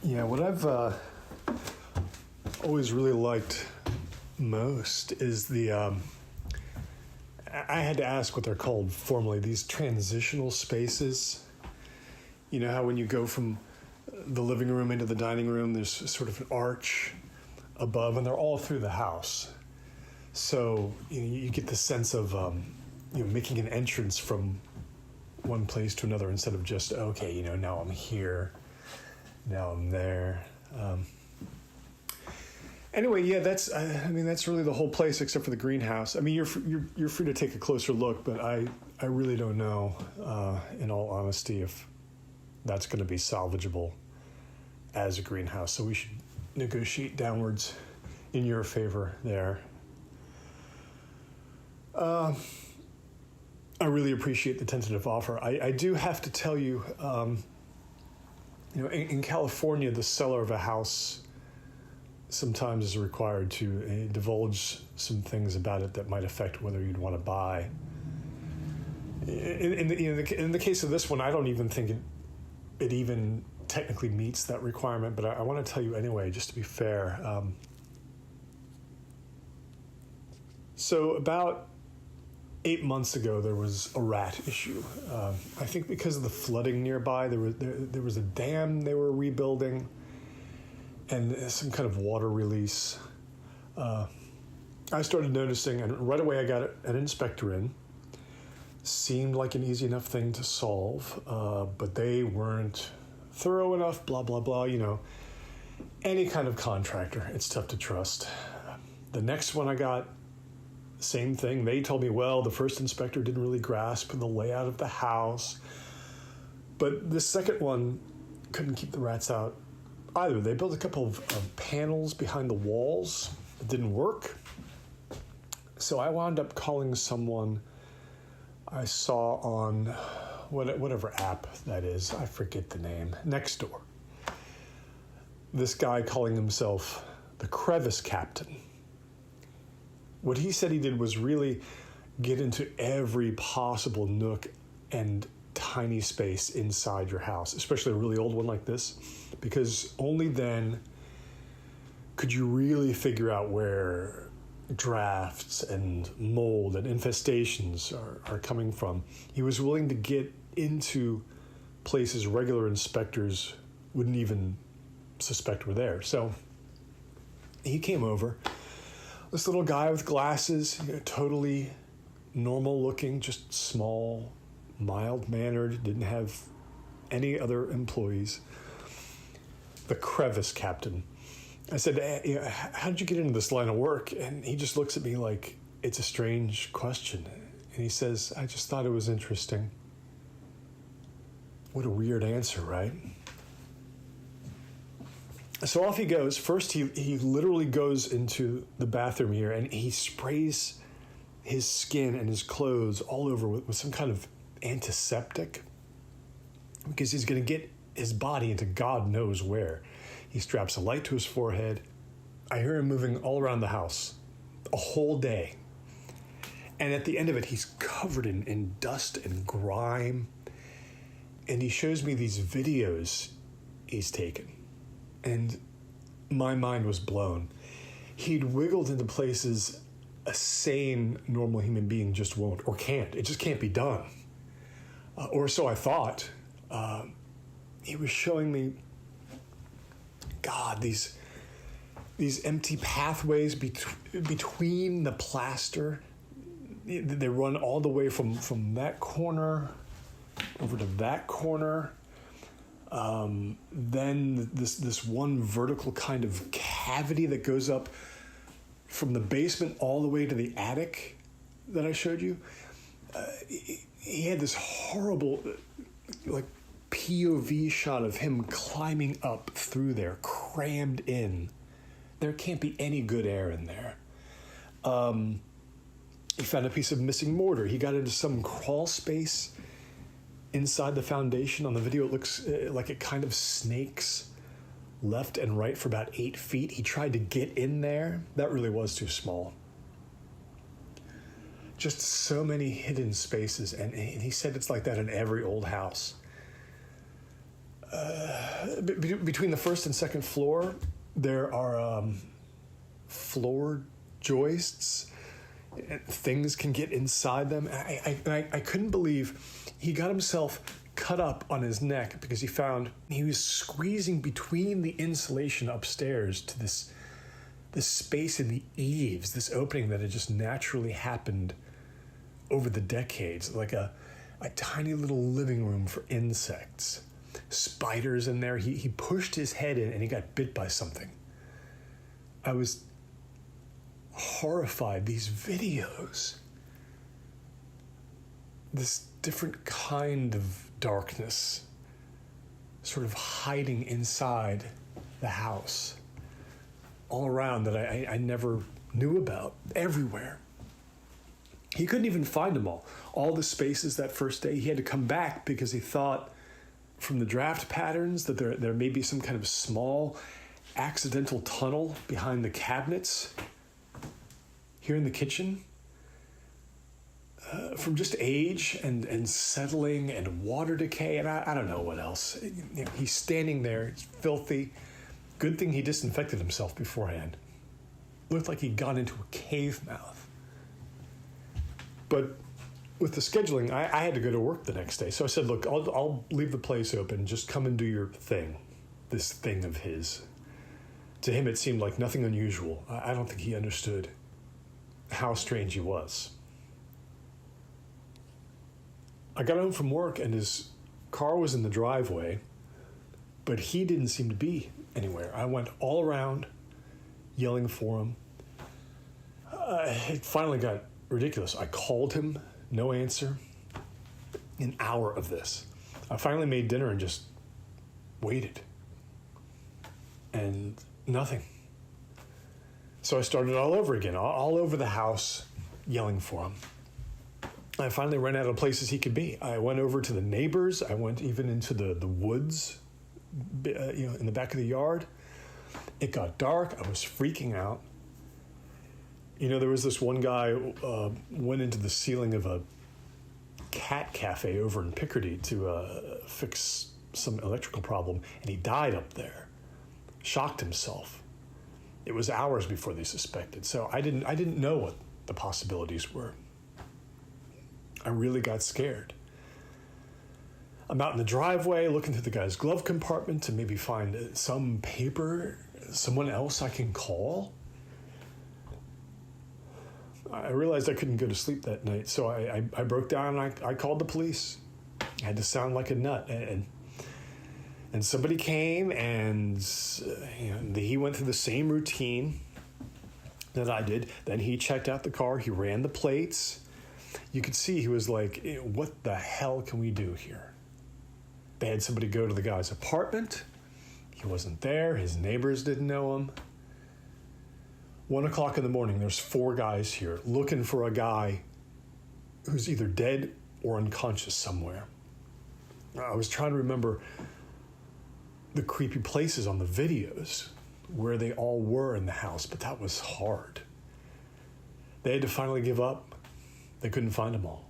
Yeah, what I've always really liked most is I had to ask what they're called formally, these transitional spaces. You know how when you go from the living room into the dining room, there's sort of an arch above, and they're all through the house. So you get the sense of making an entrance from one place to another instead of just, okay, now I'm here, now I'm there. Anyway, yeah, that's really the whole place except for the greenhouse. I mean, you're free to take a closer look, but I really don't know, in all honesty, if that's going to be salvageable as a greenhouse. So we should negotiate downwards in your favor there. I really appreciate the tentative offer. I do have to tell you, in California, the seller of a house sometimes is required to divulge some things about it that might affect whether you'd want to buy. In the case of this one, I don't even think it even technically meets that requirement, but I want to tell you anyway, just to be fair. So about 8 months ago, there was a rat issue. I think because of the flooding nearby, there was a dam they were rebuilding and some kind of water release. I started noticing, and right away I got an inspector in. Seemed like an easy enough thing to solve, but they weren't thorough enough, blah, blah, blah. Any kind of contractor, it's tough to trust. The next one I got, same thing. They told me, well, the first inspector didn't really grasp the layout of the house. But the second one couldn't keep the rats out either. They built a couple of panels behind the walls. It didn't work. So I wound up calling someone I saw on whatever app that is. I forget the name. Nextdoor. This guy calling himself the Crevice Captain. What he said he did was really get into every possible nook and tiny space inside your house, especially a really old one like this, because only then could you really figure out where drafts and mold and infestations are coming from. He was willing to get into places regular inspectors wouldn't even suspect were there. So he came over. This little guy with glasses, totally normal looking, just small, mild-mannered, didn't have any other employees. The Crevice Captain. I said, how did you get into this line of work? And he just looks at me like it's a strange question. And he says, I just thought it was interesting. What a weird answer, right? So off he goes. First, he literally goes into the bathroom here, and he sprays his skin and his clothes all over with some kind of antiseptic, because he's going to get his body into God knows where. He straps a light to his forehead. I hear him moving all around the house a whole day. And at the end of it, he's covered in dust and grime. And he shows me these videos he's taken. And my mind was blown. He'd wiggled into places a sane, normal human being just won't or can't. It just can't be done. Or so I thought. He was showing me, God, these empty pathways between the plaster. They run all the way from that corner over to that corner. Then this one vertical kind of cavity that goes up from the basement all the way to the attic that I showed you. He had this horrible, like, POV shot of him climbing up through there, crammed in. There can't be any good air in there. He found a piece of missing mortar. He got into some crawl space inside the foundation. On the video, it looks like it kind of snakes left and right for about 8 feet. He tried to get in there. That really was too small. Just so many hidden spaces. And he said it's like that in every old house. between the first and second floor, there are floor joists. Things can get inside them. I couldn't believe he got himself cut up on his neck because he found he was squeezing between the insulation upstairs to this space in the eaves, this opening that had just naturally happened over the decades, like a tiny little living room for insects. Spiders in there. He pushed his head in and he got bit by something. I was horrified. These videos, this different kind of darkness sort of hiding inside the house all around that I never knew about, everywhere. He couldn't even find them all the spaces that first day. He had to come back because he thought from the draft patterns that there may be some kind of small accidental tunnel behind the cabinets here in the kitchen. From just age and settling and water decay, and I don't know what else. He's standing there, it's filthy. Good thing he disinfected himself beforehand. Looked like he'd gone into a cave mouth. But with the scheduling, I had to go to work the next day. So I said, look, I'll leave the place open. Just come and do your thing, this thing of his. To him, it seemed like nothing unusual. I don't think he understood how strange he was. I got home from work and his car was in the driveway, but he didn't seem to be anywhere. I went all around yelling for him. It finally got ridiculous. I called him, no answer. An hour of this. I finally made dinner and just waited. And nothing. So I started all over again, all over the house, yelling for him. I finally ran out of places he could be. I went over to the neighbors. I went even into the woods, in the back of the yard. It got dark. I was freaking out. There was this one guy went into the ceiling of a cat cafe over in Picardy to fix some electrical problem, and he died up there. Shocked himself. It was hours before they suspected, so I didn't know what the possibilities were. I really got scared. I'm out in the driveway looking through the guy's glove compartment to maybe find some paper, someone else I can call. I realized I couldn't go to sleep that night, so I broke down and I called the police. I had to sound like a nut. And somebody came and he went through the same routine that I did. Then he checked out the car. He ran the plates. You could see he was like, what the hell can we do here? They had somebody go to the guy's apartment. He wasn't there. His neighbors didn't know him. 1 o'clock in the morning, there's 4 guys here looking for a guy who's either dead or unconscious somewhere. I was trying to remember the creepy places on the videos where they all were in the house, but that was hard. They had to finally give up. They couldn't find them all.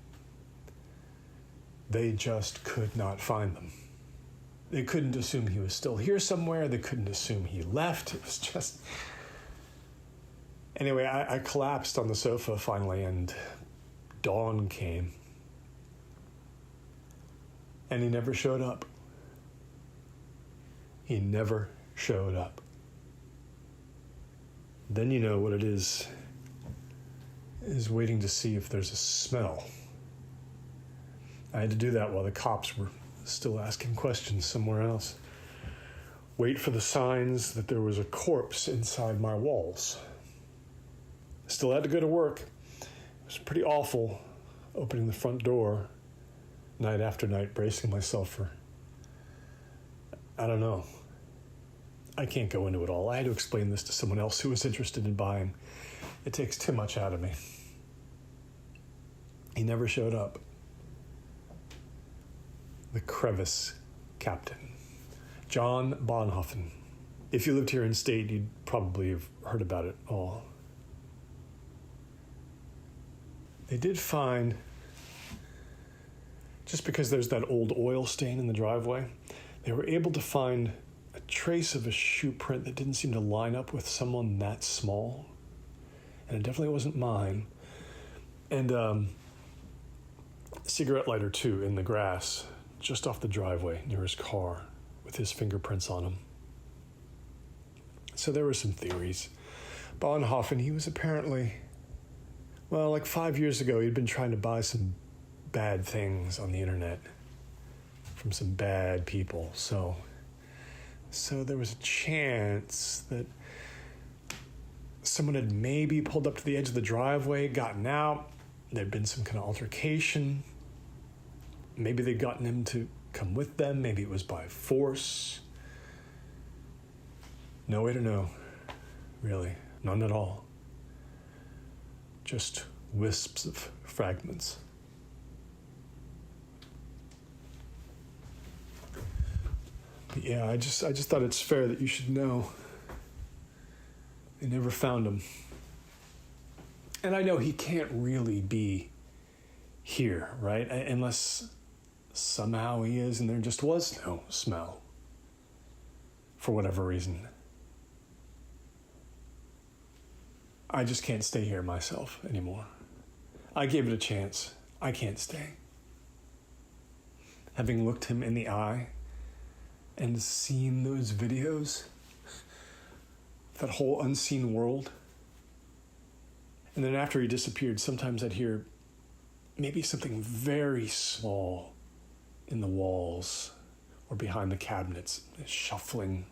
They just could not find them. They couldn't assume he was still here somewhere. They couldn't assume he left. It was just... Anyway, I collapsed on the sofa finally, and dawn came. And he never showed up. He never showed up. Then you know what it is waiting to see if there's a smell. I had to do that while the cops were still asking questions somewhere else. Wait for the signs that there was a corpse inside my walls. Still had to go to work. It was pretty awful opening the front door night after night, bracing myself for, I don't know. I can't go into it all. I had to explain this to someone else who was interested in buying. It takes too much out of me. He never showed up. The crevice captain, John Bonhoffen. If you lived here in state, you'd probably have heard about it all. They did find, just because there's that old oil stain in the driveway, They were able to find a trace of a shoe print that didn't seem to line up with someone that small. And it definitely wasn't mine. And a cigarette lighter, too, in the grass, just off the driveway near his car, with his fingerprints on them. So there were some theories. Bonhoeffer, he was apparently, well, like 5 years ago, he'd been trying to buy some bad things on the internet from some bad people. So there was a chance that someone had maybe pulled up to the edge of the driveway, gotten out. There'd been some kind of altercation. Maybe they'd gotten him to come with them. Maybe it was by force. No way to know, really. None at all. Just wisps of fragments. But yeah, I just thought it's fair that you should know. They never found him. And I know he can't really be here, right? Unless somehow he is and there just was no smell. For whatever reason. I just can't stay here myself anymore. I gave it a chance. I can't stay. Having looked him in the eye and seen those videos, that whole unseen world. And then after he disappeared, sometimes I'd hear maybe something very small in the walls or behind the cabinets, shuffling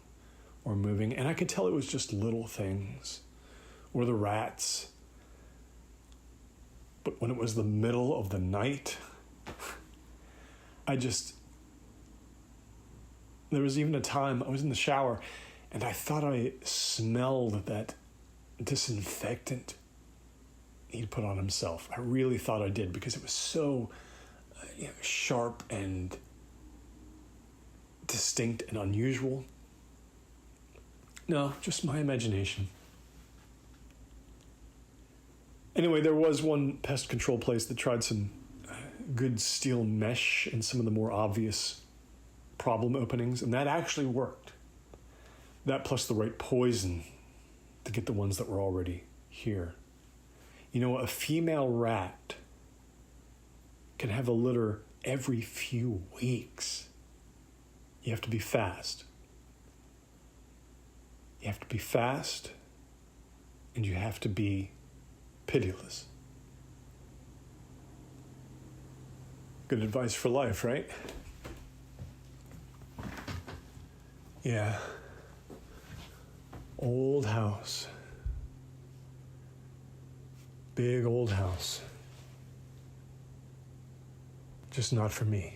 or moving. And I could tell it was just little things. Or the rats. But when it was the middle of the night, there was even a time I was in the shower and I thought I smelled that disinfectant he'd put on himself. I really thought I did because it was so sharp and distinct and unusual. No, just my imagination. Anyway, there was one pest control place that tried some good steel mesh in some of the more obvious problem openings, and that actually worked. That plus the right poison to get the ones that were already here. You know, a female rat can have a litter every few weeks. You have to be fast. You have to be fast, and you have to be pitiless. Good advice for life, right? Yeah. Old house. Big old house. Just not for me.